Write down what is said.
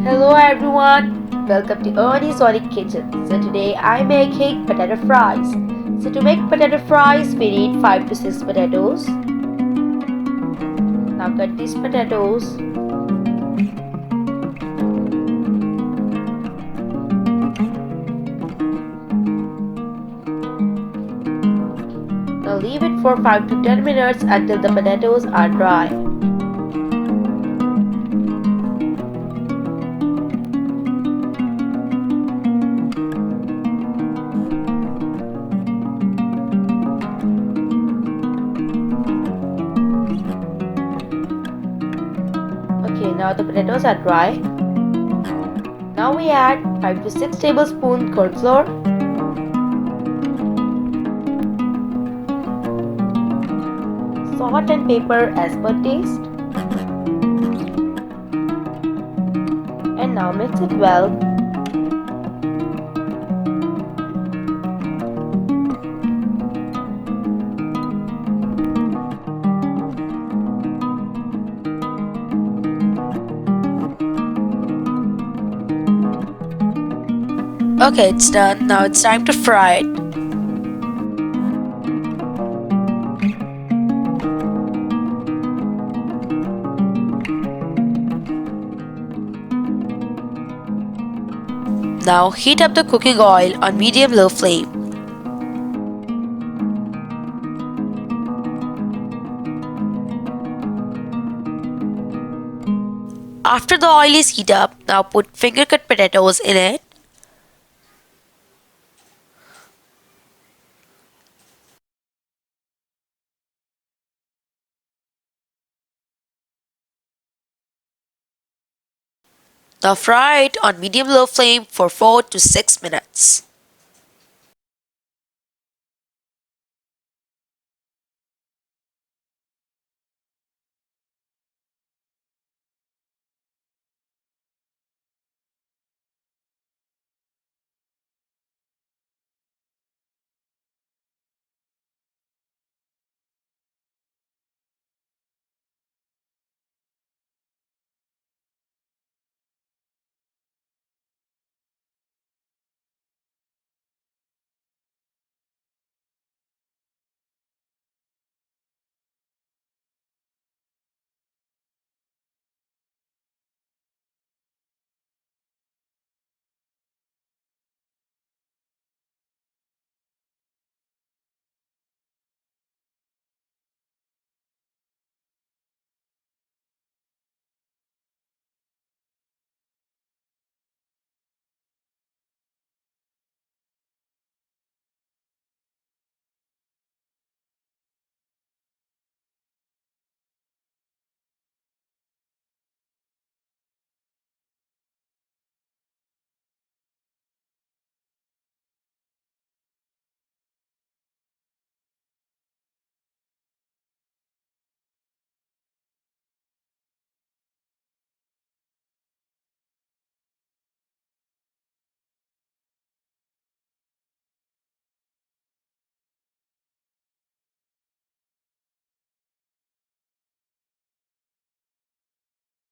Hello everyone, welcome to OoniZoni kitchen. So today I'm making potato fries. So to make potato fries we need 5 to 6 potatoes. Now cut these potatoes. Now leave it for 5 to 10 minutes until the potatoes are dry. Okay, now the potatoes are dry. Now we add 5 to 6 tablespoons corn flour, salt and pepper as per taste, and now mix it well. Okay, it's done. Now it's time to fry it. Now heat up the cooking oil on medium-low flame. After the oil is heated up, now put finger-cut potatoes in it. Now fry it on medium-low flame for 4 to 6 minutes.